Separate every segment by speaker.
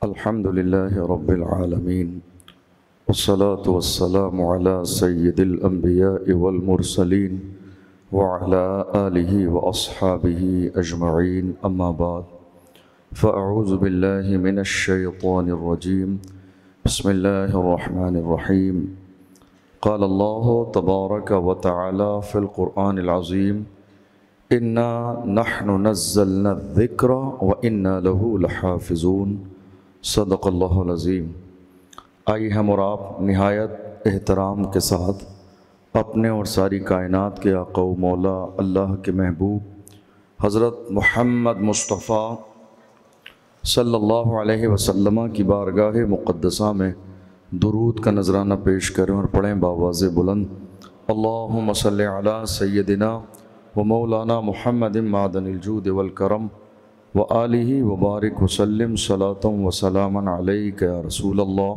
Speaker 1: الحمد لله رب العالمين والصلاة والسلام على سيد الأنبياء والمرسلين وعلى آله وأصحابه أجمعين أما بعد فأعوذ بالله من الشيطان الرجيم بسم الله الرحمن الرحيم قال الله تبارك وتعالى في القرآن العظيم إنا نحن نزلنا الذكر وإنا له لحافظون صدق اللہ العظیم۔ آئیے ہم اور آپ نہایت احترام کے ساتھ اپنے اور ساری کائنات کے آقا و مولا اللہ کے محبوب حضرت محمد مصطفیٰ صلی اللہ علیہ وسلم کی بارگاہ مقدسہ میں درود کا نذرانہ پیش کریں اور پڑھیں بآواز بلند اللہم صلی علی سیدنا و مولانا محمد معدن الجود والکرم وآلہ وبارک وسلم صلاۃ وسلاما علیک یا رسول اللہ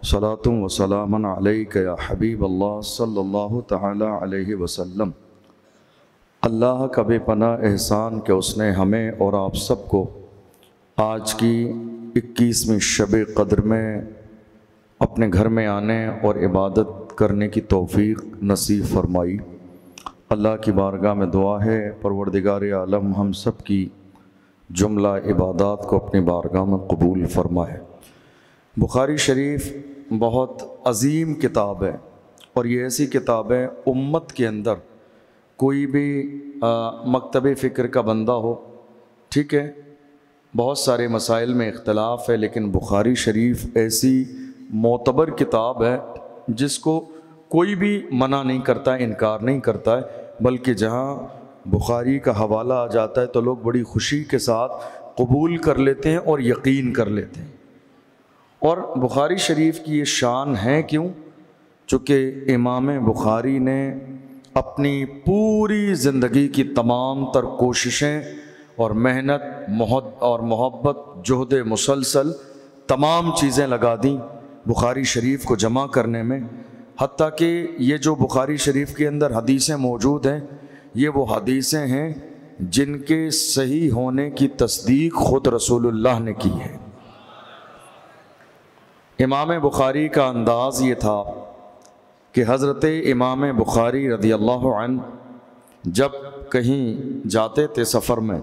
Speaker 1: صلاۃ وسلاما علیک یا حبیب اللہ صلی اللہ تعالی علیہ وسلم۔ اللہ کا بے پناہ احسان کہ اس نے ہمیں اور آپ سب کو آج کی 21ویں شب قدر میں اپنے گھر میں آنے اور عبادت کرنے کی توفیق نصیب فرمائی۔ اللہ کی بارگاہ میں دعا ہے پروردگار عالم ہم سب کی جملہ عبادات کو اپنی بارگاہ میں قبول فرمائے۔ بخاری شریف بہت عظیم کتاب ہے اور یہ ایسی کتاب ہے امت کے اندر کوئی بھی مکتب فکر کا بندہ ہو، ٹھیک ہے، بہت سارے مسائل میں اختلاف ہے، لیکن بخاری شریف ایسی معتبر کتاب ہے جس کو کوئی بھی منع نہیں کرتا ہے، انکار نہیں کرتا ہے، بلکہ جہاں بخاری کا حوالہ آ جاتا ہے تو لوگ بڑی خوشی کے ساتھ قبول کر لیتے ہیں اور یقین کر لیتے ہیں۔ اور بخاری شریف کی یہ شان ہے کیوں؟ چونکہ امام بخاری نے اپنی پوری زندگی کی تمام تر کوششیں اور محنت اور محبت، جہد مسلسل تمام چیزیں لگا دیں بخاری شریف کو جمع کرنے میں، حتیٰ کہ یہ جو بخاری شریف کے اندر حدیثیں موجود ہیں یہ وہ حدیثیں ہیں جن کے صحیح ہونے کی تصدیق خود رسول اللہ نے کی ہے۔ امام بخاری کا انداز یہ تھا کہ حضرت امام بخاری رضی اللہ عنہ جب کہیں جاتے تھے سفر میں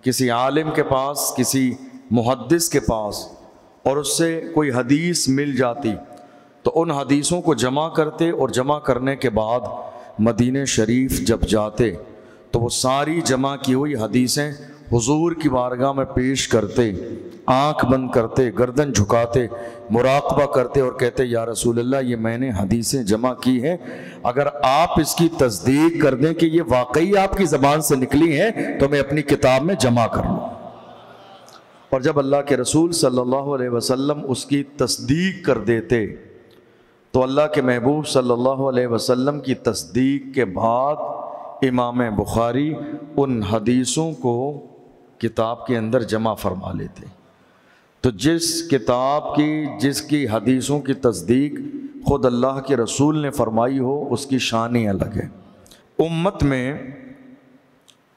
Speaker 1: کسی عالم کے پاس، کسی محدث کے پاس، اور اس سے کوئی حدیث مل جاتی تو ان حدیثوں کو جمع کرتے اور جمع کرنے کے بعد مدینہ شریف جب جاتے تو وہ ساری جمع کی ہوئی حدیثیں حضور کی بارگاہ میں پیش کرتے، آنکھ بند کرتے، گردن جھکاتے، مراقبہ کرتے اور کہتے یا رسول اللہ یہ میں نے حدیثیں جمع کی ہیں، اگر آپ اس کی تصدیق کر دیں کہ یہ واقعی آپ کی زبان سے نکلی ہیں تو میں اپنی کتاب میں جمع کر لوں۔ اور جب اللہ کے رسول صلی اللہ علیہ وسلم اس کی تصدیق کر دیتے تو اللہ کے محبوب صلی اللہ علیہ وسلم کی تصدیق کے بعد امام بخاری ان حدیثوں کو کتاب کے اندر جمع فرما لیتے۔ تو جس کی حدیثوں کی تصدیق خود اللہ کے رسول نے فرمائی ہو اس کی شان ہی الگ ہے۔ امت میں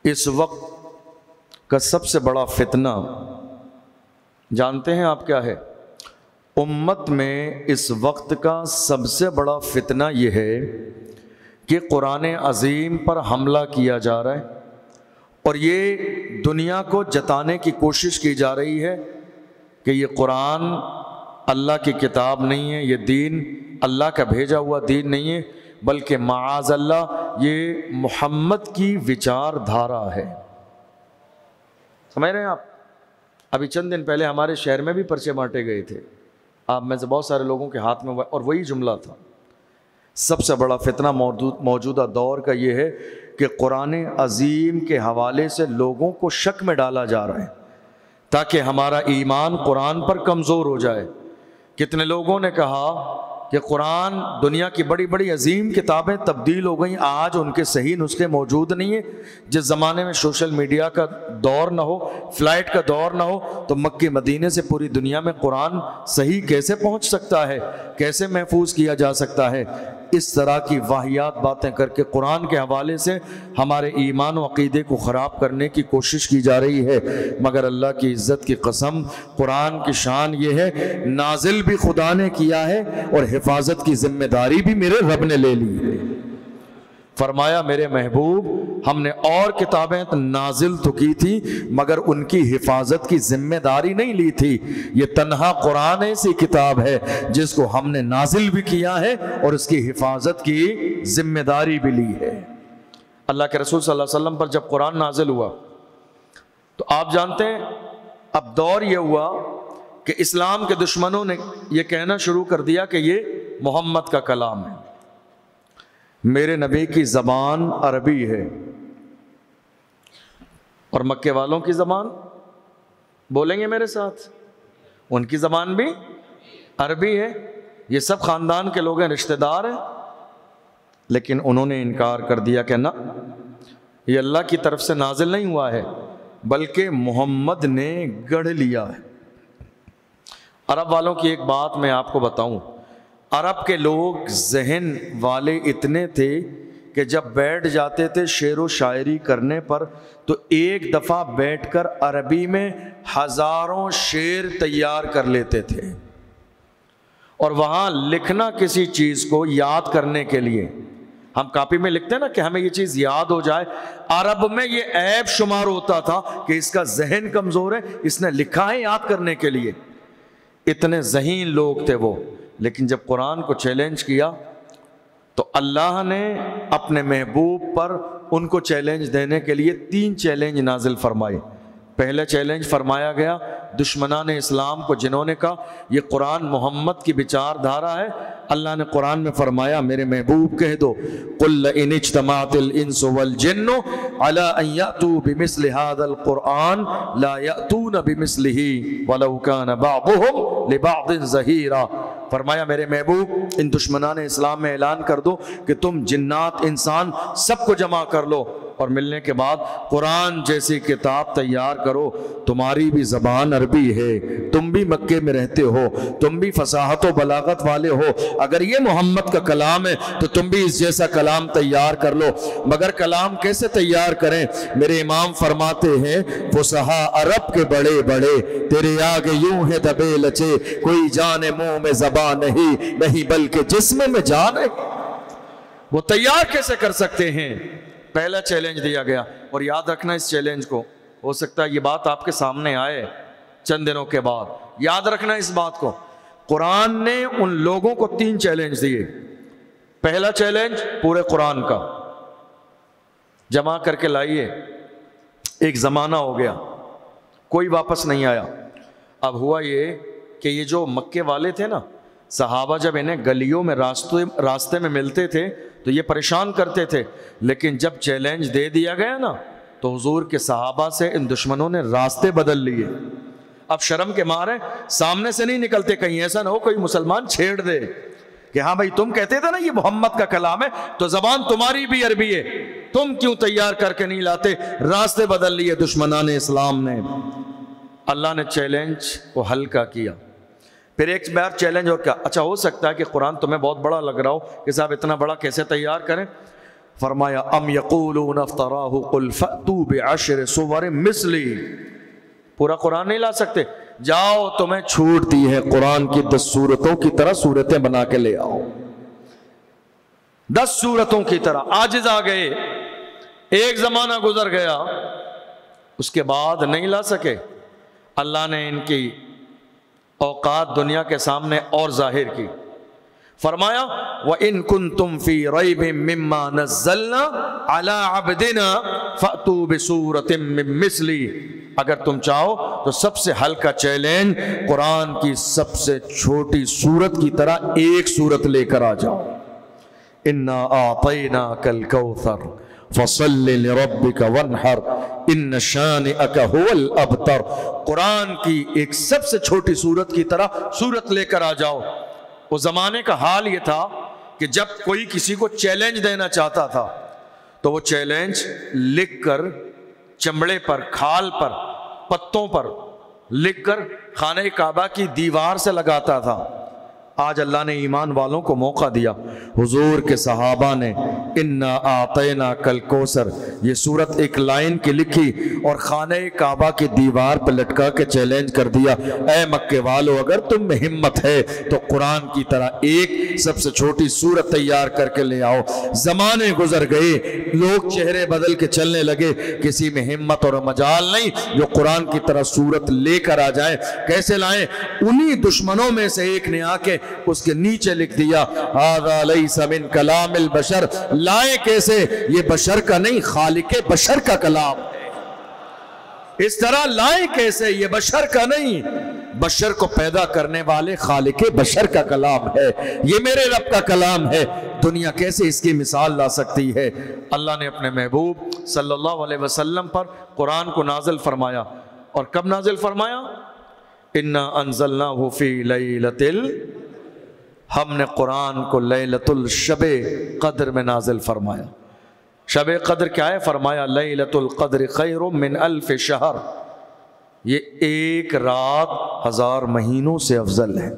Speaker 1: اس وقت کا سب سے بڑا فتنہ جانتے ہیں آپ کیا ہے؟ امت میں اس وقت کا سب سے بڑا فتنہ یہ ہے کہ قرآن عظیم پر حملہ کیا جا رہا ہے اور یہ دنیا کو جتانے کی کوشش کی جا رہی ہے کہ یہ قرآن اللہ کی کتاب نہیں ہے، یہ دین اللہ کا بھیجا ہوا دین نہیں ہے، بلکہ معاذ اللہ یہ محمد کی وچار دھارا ہے۔ سمجھ رہے ہیں آپ؟ ابھی چند دن پہلے ہمارے شہر میں بھی پرچے بانٹے گئے تھے، آپ میں سے بہت سارے لوگوں کے ہاتھ میں، اور وہی جملہ تھا۔ سب سے بڑا فتنہ موجودہ دور کا یہ ہے کہ قرآن عظیم کے حوالے سے لوگوں کو شک میں ڈالا جا رہا ہے تاکہ ہمارا ایمان قرآن پر کمزور ہو جائے۔ کتنے لوگوں نے کہا کہ قرآن دنیا کی بڑی بڑی عظیم کتابیں تبدیل ہو گئیں، آج ان کے صحیح نسخے موجود نہیں ہیں۔ جس زمانے میں سوشل میڈیا کا دور نہ ہو، فلائٹ کا دور نہ ہو، تو مکے مدینے سے پوری دنیا میں قرآن صحیح کیسے پہنچ سکتا ہے، کیسے محفوظ کیا جا سکتا ہے؟ اس طرح کی واہیات باتیں کر کے قرآن کے حوالے سے ہمارے ایمان و عقیدے کو خراب کرنے کی کوشش کی جا رہی ہے۔ مگر اللہ کی عزت کی قسم، قرآن کی شان یہ ہے، نازل بھی خدا نے کیا ہے اور حفاظت کی ذمہ داری بھی میرے رب نے لے لی ہے۔ فرمایا میرے محبوب، ہم نے اور کتابیں نازل تو کی تھی مگر ان کی حفاظت کی ذمہ داری نہیں لی تھی۔ یہ تنہا قرآن ایسی کتاب ہے جس کو ہم نے نازل بھی کیا ہے اور اس کی حفاظت کی ذمہ داری بھی لی ہے۔ اللہ کے رسول صلی اللہ علیہ وسلم پر جب قرآن نازل ہوا تو آپ جانتے ہیں اب دور یہ ہوا کہ اسلام کے دشمنوں نے یہ کہنا شروع کر دیا کہ یہ محمد کا کلام ہے، میرے نبی کی زبان عربی ہے، اور مکے والوں کی زبان بولیں گے میرے ساتھ، ان کی زبان بھی عربی ہے، یہ سب خاندان کے لوگ ہیں، رشتہ دار ہیں، لیکن انہوں نے انکار کر دیا کہ نہ، یہ اللہ کی طرف سے نازل نہیں ہوا ہے بلکہ محمد نے گڑھ لیا ہے۔ عرب والوں کی ایک بات میں آپ کو بتاؤں، عرب کے لوگ ذہن والے اتنے تھے کہ جب بیٹھ جاتے تھے شعر و شاعری کرنے پر تو ایک دفعہ بیٹھ کر عربی میں ہزاروں شعر تیار کر لیتے تھے، اور وہاں لکھنا کسی چیز کو یاد کرنے کے لیے، ہم کاپی میں لکھتے ہیں نا کہ ہمیں یہ چیز یاد ہو جائے، عرب میں یہ عیب شمار ہوتا تھا کہ اس کا ذہن کمزور ہے، اس نے لکھا ہے یاد کرنے کے لیے، اتنے ذہین لوگ تھے وہ۔ لیکن جب قرآن کو چیلنج کیا تو اللہ نے اپنے محبوب پر ان کو چیلنج دینے کے لیے 3 چیلنج نازل فرمائے۔ پہلا چیلنج فرمایا گیا دشمنان اسلام کو، جنہوں نے کہا یہ قرآن محمد کی بچار دھارا ہے، اللہ نے قرآن میں فرمایا میرے محبوب کہہ دو قُلْ لَئِنِ اجْتَمَعَتِ الْإِنسُ وَالْجِنُّ عَلَىٰ أَن يَأْتُوا بِمِثْلِ هَذَا الْقُرْآنِ لَا يَأْتُونَ بِمِثْلِهِ وَلَوْ كَانَ بَعْضُهُمْ لِبَعْضٍ ظَهِيرًا۔ فرمایا میرے محبوب ان دشمنان اسلام میں اعلان کر دو کہ تم جنات انسان سب کو جمع کر لو اور ملنے کے بعد قرآن جیسی کتاب تیار کرو، تمہاری بھی زبان عربی ہے، تم بھی مکے میں رہتے ہو، تم بھی فصاحت و بلاغت والے ہو، اگر یہ محمد کا کلام ہے تو تم بھی اس جیسا کلام تیار کر لو۔ مگر کلام کیسے تیار کریں؟ میرے امام فرماتے ہیں فصحاء عرب کے بڑے بڑے تیرے آگے یوں ہے دبے لچے، کوئی جانے منہ میں زبان نہیں بلکہ جسم میں جان ہے۔ وہ تیار کیسے کر سکتے ہیں؟ پہلا چیلنج دیا گیا، اور یاد رکھنا اس چیلنج کو، ہو سکتا ہے یہ بات آپ کے سامنے آئے چند دنوں کے بعد، یاد رکھنا اس بات کو۔ قرآن نے ان لوگوں کو 3 چیلنج دیے۔ پہلا چیلنج پورے قرآن کا جمع کر کے لائیے، ایک زمانہ ہو گیا کوئی واپس نہیں آیا۔ اب ہوا یہ کہ یہ جو مکے والے تھے نا، صحابہ جب انہیں گلیوں میں راستے میں ملتے تھے تو یہ پریشان کرتے تھے، لیکن جب چیلنج دے دیا گیا نا تو حضور کے صحابہ سے ان دشمنوں نے راستے بدل لیے۔ اب شرم کے مارے سامنے سے نہیں نکلتے، کہیں ایسا نہ ہو کوئی مسلمان چھیڑ دے کہ ہاں بھائی تم کہتے تھے نا یہ محمد کا کلام ہے تو زبان تمہاری بھی عربی ہے، تم کیوں تیار کر کے نہیں لاتے؟ راستے بدل لیے دشمنان اسلام نے۔ اللہ نے چیلنج کو ہلکا کیا۔ پھر ایک بار چیلنج اور کیا، اچھا ہو سکتا ہے کہ قرآن تمہیں بہت بڑا لگ رہا ہو کہ صاحب اتنا بڑا کیسے تیار کریں؟ فرمایا ام یقولون افتراہ قل فأتوا بعشر سور مثلی، پورا قرآن نہیں لا سکتے، جاؤ تمہیں چھوٹ دی ہے قرآن کی 10 سورتوں کی طرح سورتیں بنا کے لے آؤ، 10 سورتوں کی طرح۔ عاجز آ گئے، ایک زمانہ گزر گیا، اس کے بعد نہیں لا سکے۔ اللہ نے ان کی اوقات دنیا کے سامنے اور ظاہر کی، فرمایا وَإِن كُنتُمْ فِي رَيْبٍ مِّمَّا نَزَّلْنَا عَلَىٰ عَبْدِنَا فَأْتُوا بِسُورَةٍ مِّن مِّثْلِهِ، اگر تم چاہو تو سب سے ہلکا چیلنج قرآن کی سب سے چھوٹی سورت کی طرح ایک سورت لے کر آ جاؤ۔ إِنَّا أَعْطَيْنَاكَ الْكَوْثَرَ فَصَلِّ لِرَبِّكَ وَانْحَرْ إِنَّ شَانِئَكَ هُوَ الْأَبْتَرُ، قرآن کی ایک سب سے چھوٹی سورت کی طرح سورت لے کر آ جاؤ، اس زمانے کا حال یہ تھا کہ جب کوئی کسی کو چیلنج دینا چاہتا تھا تو وہ چیلنج لکھ کر چمڑے پر، کھال پر، پتوں پر لکھ کر خانہ کعبہ کی دیوار سے لگاتا تھا۔ آج اللہ نے ایمان والوں کو موقع دیا، حضور کے صحابہ نے انا اعطینا کل کوثر یہ سورت ایک لائن کی لکھی اور خانہ کعبہ کی دیوار پر لٹکا کے چیلنج کر دیا، اے مکے والو اگر تم میں ہمت ہے تو قرآن کی طرح ایک سب سے چھوٹی سورت تیار کر کے لے آؤ۔ زمانے گزر گئے، لوگ چہرے بدل کے چلنے لگے، کسی میں ہمت اور مجال نہیں جو قرآن کی طرح سورت لے کر آ جائے۔ کیسے لائیں؟ انہی دشمنوں میں سے ایک نے آ کے اس کے نیچے لکھ دیا ھذا لیس من کلام البشر، لائیں کیسے؟ یہ بشر کا نہیں، خالق بشر کا کلام ہے۔ اس طرح لائیں کیسے؟ یہ بشر کا نہیں، بشر کو پیدا کرنے والے خالق بشر کا کلام ہے، یہ میرے رب کا کلام ہے۔ دنیا کیسے اس کی مثال لا سکتی ہے؟ اللہ نے اپنے محبوب صلی اللہ علیہ وسلم پر قرآن کو نازل فرمایا، اور کب نازل فرمایا؟ انا انزلناہ فی لیلۃ ہم نے قرآن کو لیلۃ الشب قدر میں نازل فرمایا۔ شب قدر کیا ہے؟ فرمایا لیلۃ القدر خیر من الف شہر، یہ ایک رات 1000 مہینوں سے افضل ہے۔